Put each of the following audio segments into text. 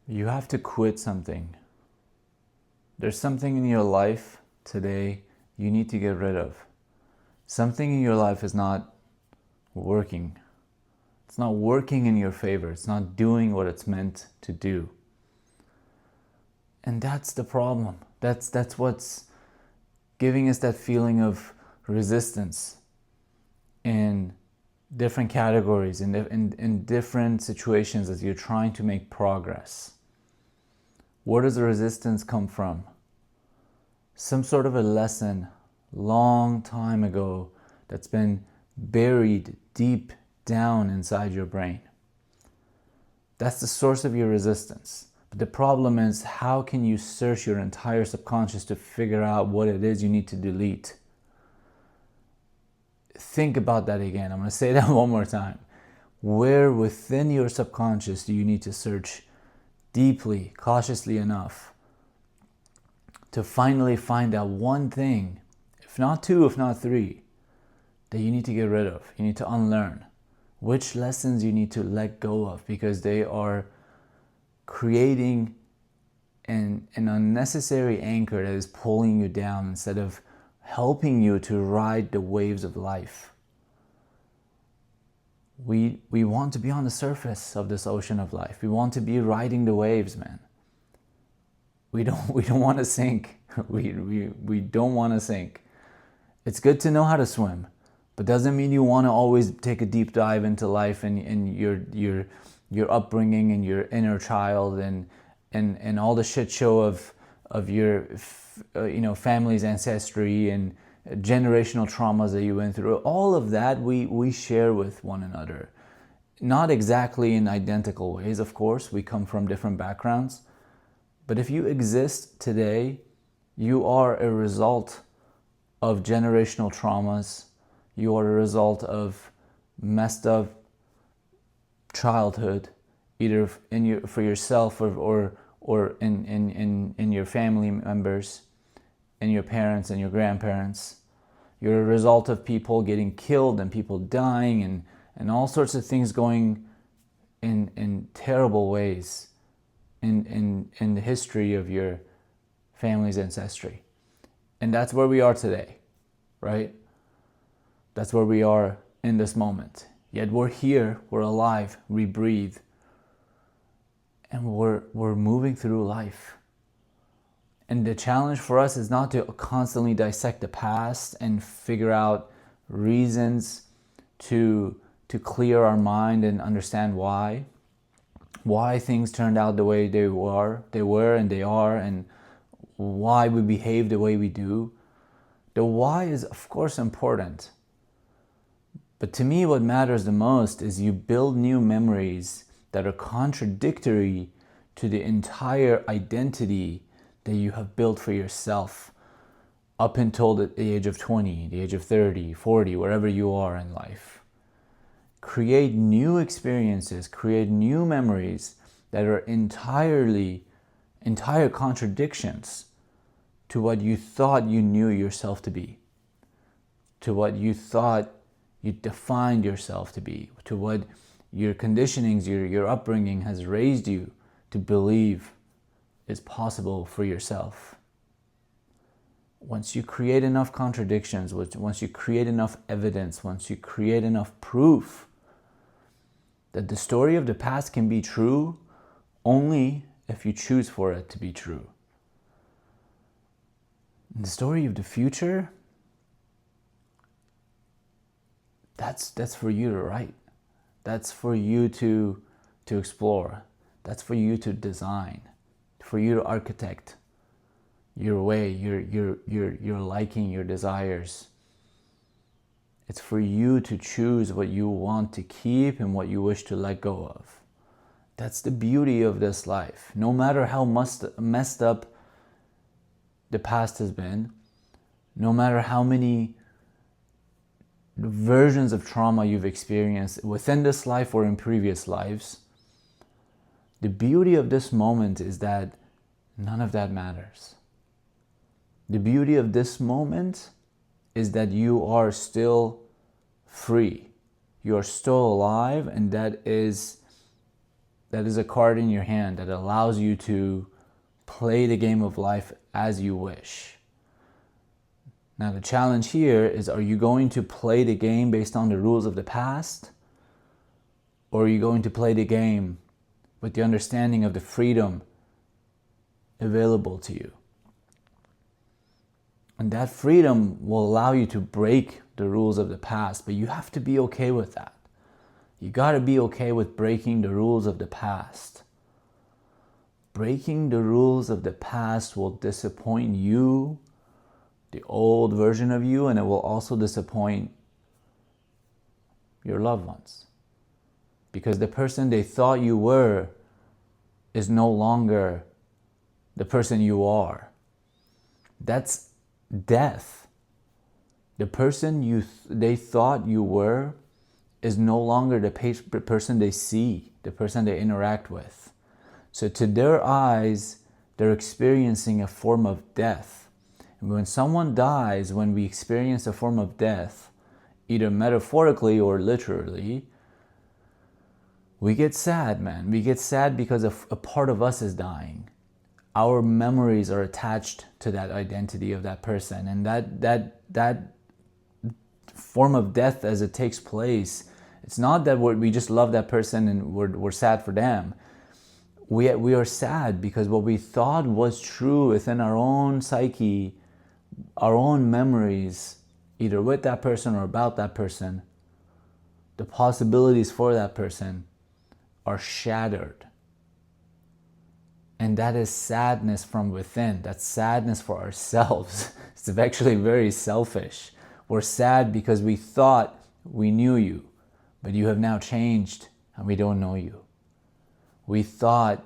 You have to quit something. There's something in your life today you need to get rid of. Something in your life is not working. It's not working in your favor. It's not doing what it's meant to do. And that's the problem. That's what's giving us that feeling of resistance in different categories, in different situations as you're trying to make progress. Where does the resistance come from? Some sort of a lesson long time ago that's been buried deep down inside your brain. That's the source of your resistance. But the problem is, how can you search your entire subconscious to figure out what it is you need to delete? Think about that again. I'm going to say that one more time. Where within your subconscious do you need to search deeply, cautiously enough to finally find out one thing, if not two, if not three, that you need to get rid of, you need to unlearn? Which lessons you need to let go of because they are creating an unnecessary anchor that is pulling you down instead of helping you to ride the waves of life. We want to be on the surface of this ocean of life. We want to be riding the waves, man. We don't want to sink. We don't want to sink. It's good to know how to swim, but doesn't mean you want to always take a deep dive into life and your upbringing and your inner child and all the shit show of your family's ancestry and generational traumas that you went through. All of that we share with one another. Not exactly in identical ways, of course. We come from different backgrounds. But if you exist today, you are a result of generational traumas. You are a result of messed up childhood, either for yourself or in your family members, and your parents and your grandparents. You're a result of people getting killed and people dying and all sorts of things going in terrible ways in the history of your family's ancestry. And that's where we are today, right? That's where we are in this moment. Yet we're here, we're alive, we breathe, and we're moving through life. And the challenge for us is not to constantly dissect the past and figure out reasons to clear our mind and understand why things turned out the way they were and they are, and why we behave the way we do. The why is, of course, important. But to me, what matters the most is you build new memories that are contradictory to the entire identity that you have built for yourself up until the age of 20, the age of 30, 40, wherever you are in life. Create new experiences, create new memories that are entire contradictions to what you thought you knew yourself to be, to what you thought you defined yourself to be, to what your conditionings, your upbringing has raised you to believe is possible for yourself. Once you create enough contradictions, once you create enough evidence, once you create enough proof that the story of the past can be true only if you choose for it to be true. And the story of the future, that's for you to write. That's for you to explore. That's for you to design, for you to architect your way, your liking, your desires. It's for you to choose what you want to keep and what you wish to let go of. That's the beauty of this life. No matter how messed up the past has been, no matter how many versions of trauma you've experienced within this life or in previous lives, the beauty of this moment is that none of that matters. The beauty of this moment is that you are still free. You are still alive, and that is That is a card in your hand that allows you to play the game of life as you wish. Now the challenge here is, are you going to play the game based on the rules of the past? Or are you going to play the game with the understanding of the freedom available to you? And that freedom will allow you to break the rules of the past, but you have to be okay with that. You got to be okay with breaking the rules of the past. Breaking the rules of the past will disappoint you, the old version of you, and it will also disappoint your loved ones. Because the person they thought you were is no longer the person you are. That's death. The person they thought you were is no longer the person they see, the person they interact with. So to their eyes, they're experiencing a form of death. And when someone dies, when we experience a form of death, either metaphorically or literally, we get sad, man. We get sad because a part of us is dying. Our memories are attached to that identity of that person. And that form of death, as it takes place, it's not that we just love that person and we're sad for them. We are sad because what we thought was true within our own psyche, our own memories, either with that person or about that person, the possibilities for that person are shattered. And that is sadness from within. That's sadness for ourselves. It's actually very selfish. We're sad because we thought we knew you, but you have now changed and we don't know you. We thought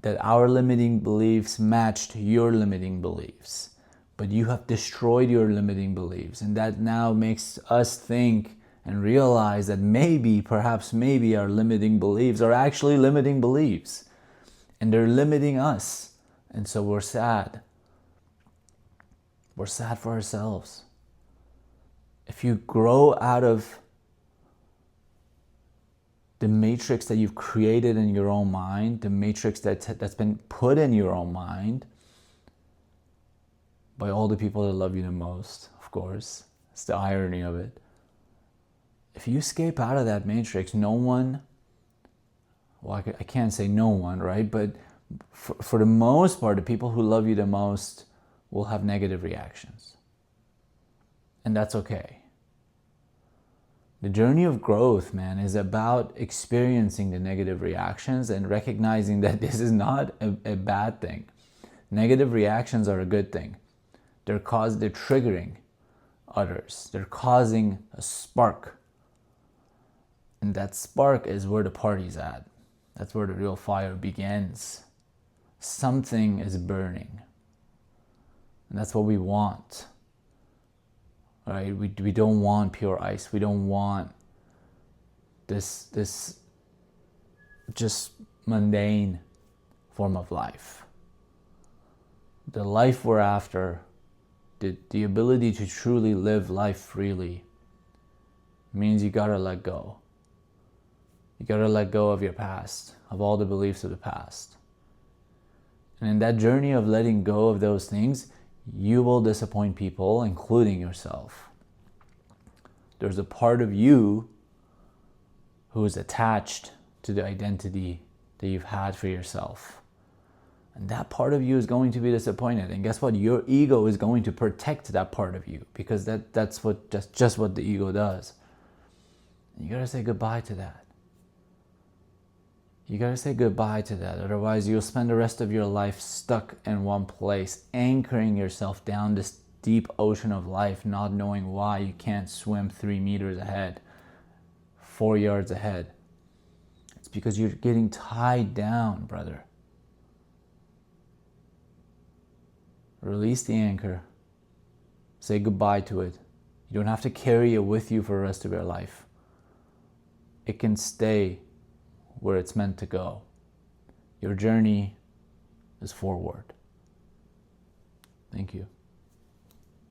that our limiting beliefs matched your limiting beliefs, but you have destroyed your limiting beliefs. And that now makes us think and realize that perhaps maybe our limiting beliefs are actually limiting beliefs. And they're limiting us. And so we're sad. We're sad for ourselves. If you grow out of the matrix that you've created in your own mind, the matrix that's been put in your own mind by all the people that love you the most, of course. It's the irony of it. If you escape out of that matrix, no one, well, I can't say no one, right? But for the most part, the people who love you the most will have negative reactions. And that's okay. The journey of growth, man, is about experiencing the negative reactions and recognizing that this is not a bad thing. Negative reactions are a good thing. They're triggering others. They're causing a spark. And that spark is where the party's at. That's where the real fire begins. Something is burning. And that's what we want. Right? We don't want pure ice. We don't want this just mundane form of life. The life we're after, the ability to truly live life freely, means you gotta let go. You gotta let go of your past, of all the beliefs of the past. And in that journey of letting go of those things, you will disappoint people, including yourself. There's a part of you who is attached to the identity that you've had for yourself. And that part of you is going to be disappointed. And guess what? Your ego is going to protect that part of you, because that's just what the ego does. And you gotta say goodbye to that. You gotta say goodbye to that. Otherwise, you'll spend the rest of your life stuck in one place, anchoring yourself down this deep ocean of life, not knowing why you can't swim 3 meters ahead, 4 yards ahead. It's because you're getting tied down, brother. Release the anchor. Say goodbye to it. You don't have to carry it with you for the rest of your life. It can stay where it's meant to go. Your journey is forward. Thank you.